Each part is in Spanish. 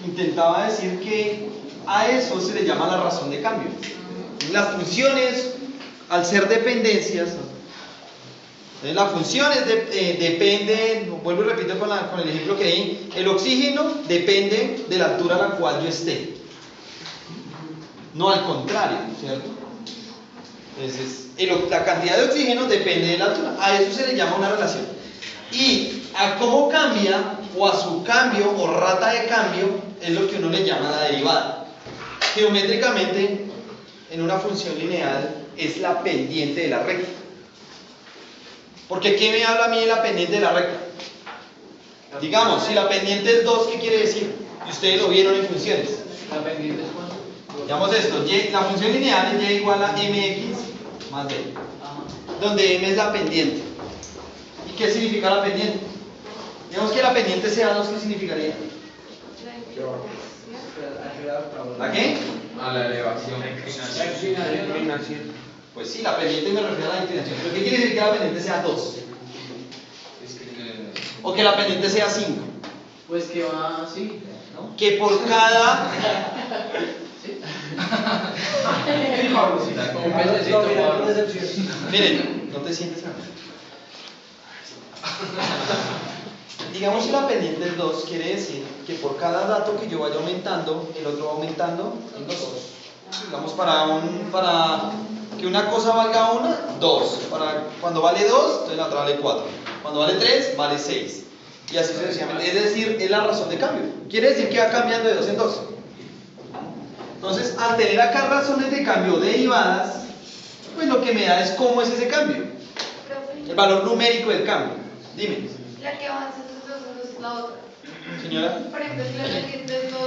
intentaba decir que a eso se le llama la razón de cambio. Las funciones, al ser dependencias, las funciones dependen, vuelvo y repito con el ejemplo que di, el oxígeno depende de la altura a la cual yo esté, no al contrario, ¿cierto? Entonces, la cantidad de oxígeno depende de la altura, a eso se le llama una relación. Y a cómo cambia, o a su cambio, o rata de cambio, es lo que uno le llama la derivada. Geométricamente, en una función lineal, es la pendiente de la recta. Porque ¿qué me habla a mí de la pendiente de la recta? Digamos, si la pendiente es 2, ¿qué quiere decir? Y ustedes lo vieron en funciones. ¿La pendiente es cuánto? Digamos esto, la función lineal es y igual a mx más b, donde m es la pendiente. ¿Y qué significa la pendiente? Digamos que la pendiente sea 2, ¿qué significaría? ¿La qué? A la elevación. La inclinación. Pues sí, la pendiente me refiero a la inclinación. ¿Pero qué quiere decir que la pendiente sea 2? O que la pendiente sea 5. Pues que va así, ¿no? Que por cada... Sí. Como un pececito. Miren, no te sientes mal. Digamos que la pendiente es 2, quiere decir que por cada dato que yo vaya aumentando, el otro va aumentando en 2. Digamos, para que una cosa valga 1, 2. Cuando vale 2, entonces la otra vale 4. Cuando vale 3, vale 6. Y así sucesivamente. Es decir, es la razón de cambio. Quiere decir que va cambiando de 2 en 2. Entonces, al tener acá razones de cambio derivadas, pues lo que me da es cómo es ese cambio. El valor numérico del cambio. Dime. La que avanza estos dos juntos es la otra. Señora. Por ejemplo, si la pendiente es 2,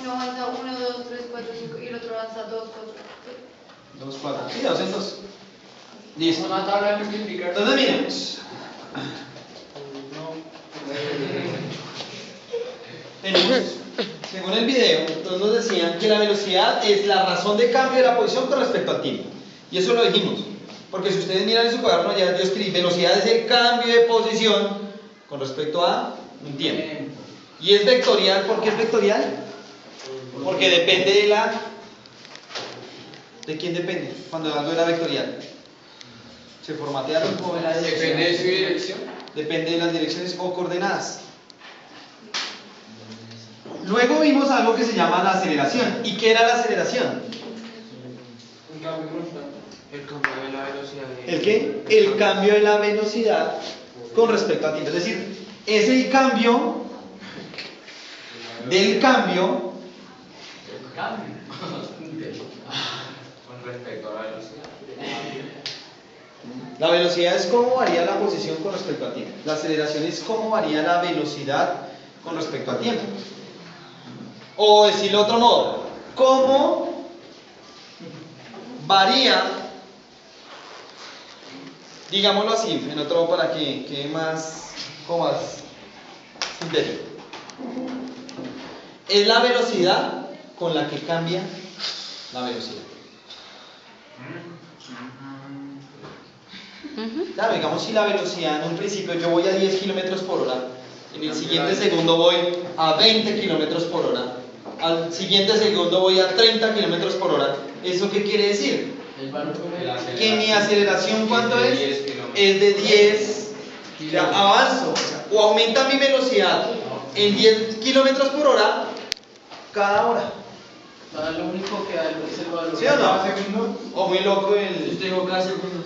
uno avanza 1, 2, 3, 4, 5 y el otro avanza 2, 4. 2, 4. Sí, 2 en 2. Listo. Una tabla de multiplicar. Entonces, miren. Tenemos, según el video, entonces nos decían que la velocidad es la razón de cambio de la posición con respecto al tiempo. Y eso lo dijimos. Porque si ustedes miran en su cuaderno, ya yo escribí, velocidad es el cambio de posición con respecto a un tiempo. Y es vectorial, ¿por qué es vectorial? Porque depende de la... ¿De quién depende? Cuando algo era vectorial. ¿Se formatearon o era de Depende de su dirección. Depende de las direcciones o coordenadas. Luego vimos algo que se llama la aceleración. ¿Y qué era la aceleración? Un cambio constante. El cambio de la velocidad. ¿El qué? El cambio de la velocidad con respecto a tiempo. Es decir, es el cambio del cambio Con respecto a la velocidad. La velocidad es cómo varía la posición con respecto a tiempo. La aceleración es cómo varía la velocidad con respecto a tiempo. O decirlo de otro modo, cómo varía, digámoslo así, en otro para que quede más sintético. Es la velocidad con la que cambia la velocidad. Claro, digamos si la velocidad en un principio yo voy a 10 km por hora, en el siguiente segundo voy a 20 km por hora, al siguiente segundo voy a 30 km por hora. ¿Eso qué quiere decir? El valor Que mi aceleración, ¿cuánto es? Es de 10, ya avanzo, o aumenta mi velocidad en 10 km por hora cada hora. Lo único que da es el valor. ¿Sí o no? O muy loco el... Usted dijo cada segundo.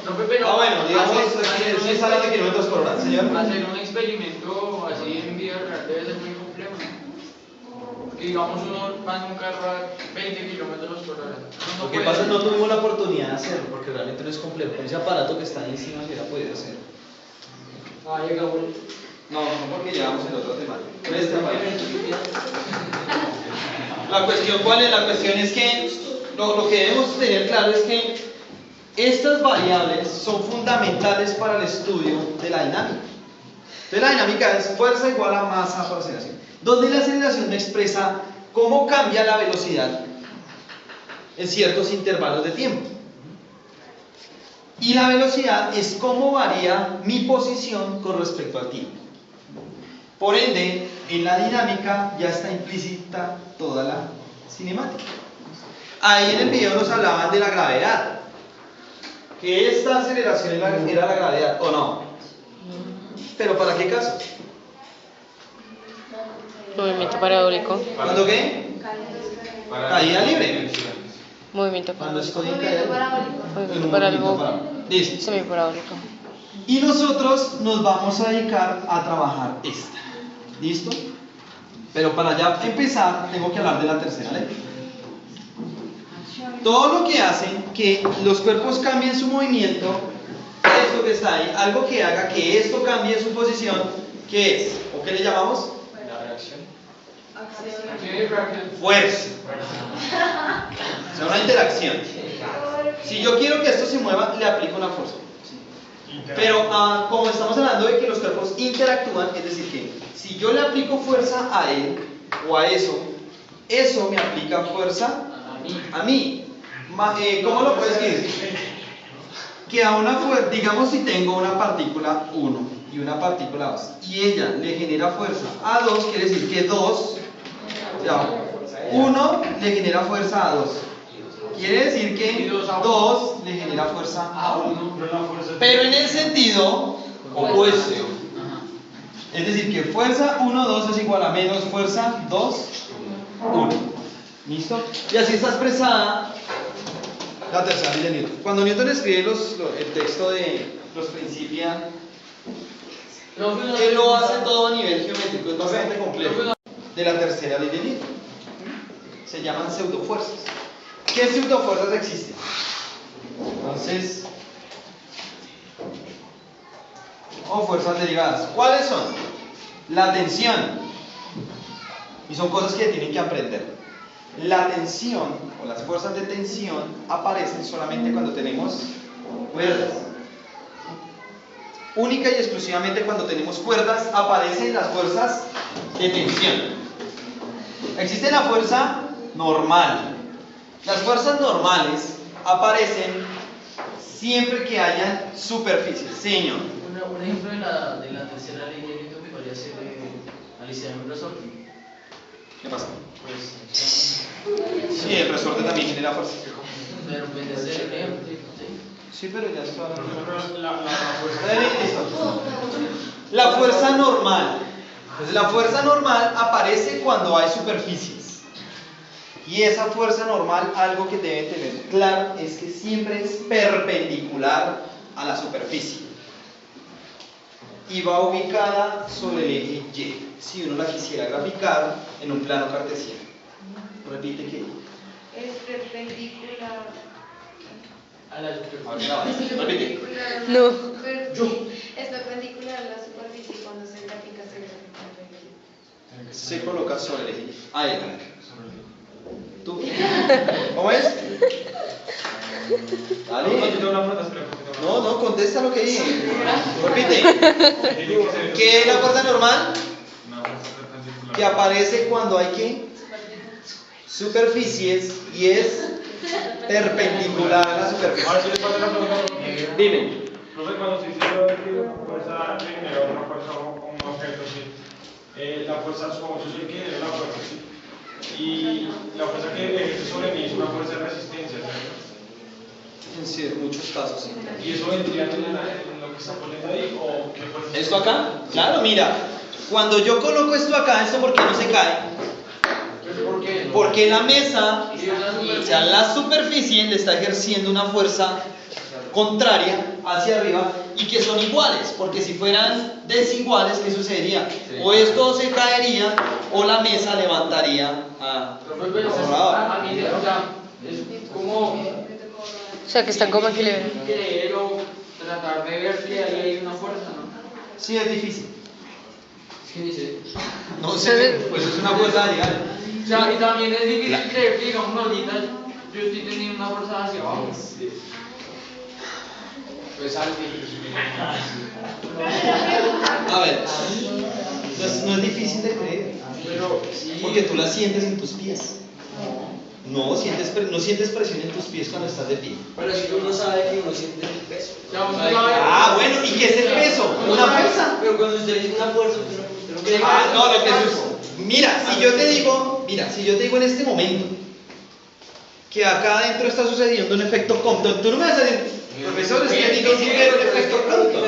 No, Pepe, no. Ah, bueno, digamos que es a de kilómetros por hora, señor. Hacer un experimento así en vida real debe ser muy complejo, ¿no? Porque digamos uno va en un carro a 20 kilómetros por hora. Lo que pasa es que no tuvimos la oportunidad de hacerlo, porque realmente no es complejo. Con ese aparato que está ahí encima se hubiera podido hacer. Ah, llegamos. No, no porque llevamos el otro tema. Con este aparato. La cuestión, ¿cuál es? La cuestión es que lo que debemos tener claro es que estas variables son fundamentales para el estudio de la dinámica. Entonces la dinámica es fuerza igual a masa por aceleración. Donde la aceleración me expresa cómo cambia la velocidad en ciertos intervalos de tiempo. Y la velocidad es cómo varía mi posición con respecto al tiempo. Por ende, en la dinámica ya está implícita toda la cinemática. Ahí en el video nos hablaban de la gravedad. Que esta aceleración era la gravedad, ¿o no? ¿Pero para qué caso? Movimiento parabólico. ¿Cuándo qué? Caída libre. Movimiento Cuando estoy en Movimiento caída. parabólico. Movimiento parabólico. Listo. Semiparabólico. Y nosotros nos vamos a dedicar a trabajar esta. ¿Listo? Pero para ya empezar, tengo que hablar de la tercera ley. Todo lo que hace que los cuerpos cambien su movimiento, esto que está ahí, algo que haga que esto cambie su posición, ¿qué es? ¿O qué le llamamos? La reacción. Acción. Fuerza. O sea, una interacción. Si yo quiero que esto se mueva, le aplico una fuerza. Pero como estamos hablando de que los cuerpos interactúan, es decir, que si yo le aplico fuerza a él o a eso me aplica fuerza a mí. ¿Cómo lo puedes decir? Que a una fuerza, digamos si tengo una partícula 1 y una partícula 2 y ella le genera fuerza a 2, quiere decir que 1 le genera fuerza a 2. Quiere decir que 2 le genera fuerza a 1. Pero en el sentido opuesto. Es decir, que fuerza 1, 2 es igual a menos fuerza 2, 1. ¿Listo? Y así está expresada la tercera ley de Newton. Cuando Newton escribe el texto de los Principia, él lo hace todo a nivel geométrico, es bastante complejo. De la tercera ley de Newton. Se llaman pseudofuerzas. ¿Qué pseudofuerzas existen? Entonces, o fuerzas derivadas. ¿Cuáles son? La tensión. Y son cosas que tienen que aprender. La tensión o las fuerzas de tensión aparecen solamente cuando tenemos cuerdas. Única y exclusivamente cuando tenemos cuerdas aparecen las fuerzas de tensión. Existe la fuerza normal. Las fuerzas normales aparecen siempre que hayan superficies. Señor. Un ejemplo de la tercera ley de Newton que podría ser Alicia en un resorte. ¿Qué pasa? Pues, Sí, el resorte también genera fuerza. pero puede ser el ejemplo. Sí, pero ya está. La fuerza normal. Entonces, la fuerza normal aparece cuando hay superficies. Y esa fuerza normal, algo que deben tener claro, es que siempre es perpendicular a la superficie. Y va ubicada sobre el eje Y, si uno la quisiera graficar en un plano cartesiano. Repite que Es perpendicular. A la superficie. repite. No. Es perpendicular a la superficie cuando se grafica el eje. Se coloca sobre el eje Y. Ahí. ¿Tú? ¿Cómo es? Dale. No, contesta lo que dije. Repite. ¿Qué es la fuerza normal? Que aparece cuando hay ¿qué? Superficies y es perpendicular a la superficie. Ahora sí les paso la pregunta. Dime. Profe, cuando se dice que fuerza genera una fuerza o un objeto, sí. La fuerza, supongamos, yo soy el que genera la fuerza, sí. Y la fuerza que ejerce sobre mí es una fuerza de resistencia, ¿cierto? Sí, en muchos casos, sí. ¿Y eso vendría en lo que está poniendo ahí? ¿O qué fuerza? ¿Esto acá? Claro, mira. Cuando yo coloco esto acá, ¿esto por qué no se cae? ¿Por qué? Porque la mesa, Y una o sea, la superficie le está ejerciendo una fuerza contraria hacia arriba y que son iguales, porque si fueran desiguales, ¿qué sucedería? O esto se caería o la mesa levantaría a a mí, o sea, es como O sea, que están como equilibrados. creer o tratar de ver que ahí hay una fuerza, ¿no? Sí, es difícil. Es que dice. No sé, pues es una fuerza real. O sea, y también es difícil creer que, digamos, ahorita yo estoy teniendo una fuerza hacia abajo. Pues algo. A ver, no es difícil de creer, Pero sí. porque tú la sientes en tus pies. No sientes presión en tus pies cuando estás de pie. Pero si uno sabe que uno siente el peso. O sea, uno sabe- Ah, bueno, ¿y qué es el peso? ¿Una fuerza? Pero cuando usted dice una fuerza, usted no No, lo que sucede. Mira, si yo te digo en este momento que acá adentro está sucediendo un efecto Compton, tú no me vas a decir, profesor, es que digo que era un efecto Compton.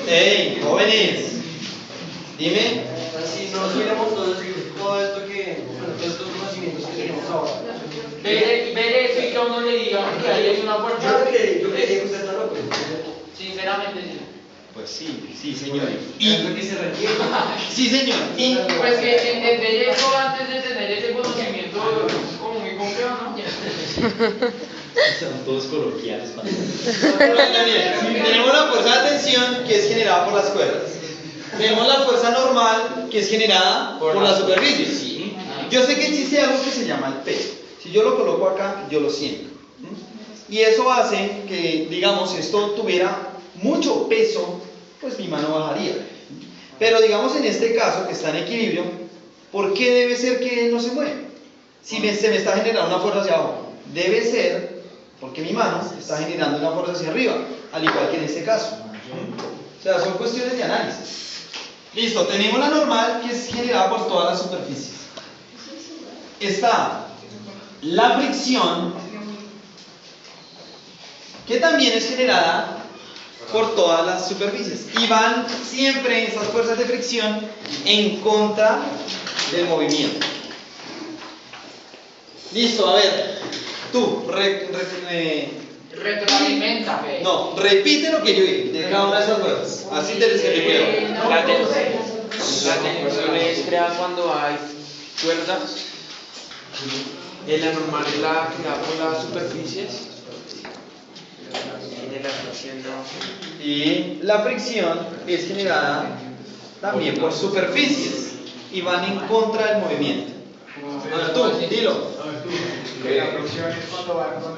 Hey, jóvenes, dime. Si no tuviéramos todo esto que, bueno, todos estos conocimientos que tenemos ahora. Ver eso y que a uno le digan que ahí hay una puerta. Yo creí que usted está loco. Sinceramente, sí. Pues sí, señor. Porque se requiere. Sí, señor. Y Pues que entender eso antes de tener ese conocimiento es como muy complejo, ¿no? Son todos coloquiales. tenemos la fuerza de tensión que es generada por las cuerdas. Tenemos la fuerza normal que es generada por la superficie. Yo sé que existe algo que se llama el peso. Si yo lo coloco acá, yo lo siento. Y eso hace que, digamos, si esto tuviera mucho peso, pues mi mano bajaría. Pero digamos en este caso que está en equilibrio, ¿por qué debe ser que él no se mueve? Si se me está generando una fuerza hacia abajo, debe ser porque mi mano está generando una fuerza hacia arriba, al igual que en este caso. O sea, son cuestiones de análisis. Listo, tenemos la normal que es generada por todas las superficies. Está la fricción, que también es generada por todas las superficies. Y van siempre esas fuerzas de fricción en contra del movimiento. Listo, a ver, tú, Retroalimenta, fe. no, repite lo que yo dije de cada una de esas fuerzas. Así te describo. La tensión es creada cuando hay cuerdas. La normal es la creada por las superficies. De la fricción no. Y la fricción es generada también por superficies y van en contra del movimiento. Ahora tú, dilo. La fricción es cuando va con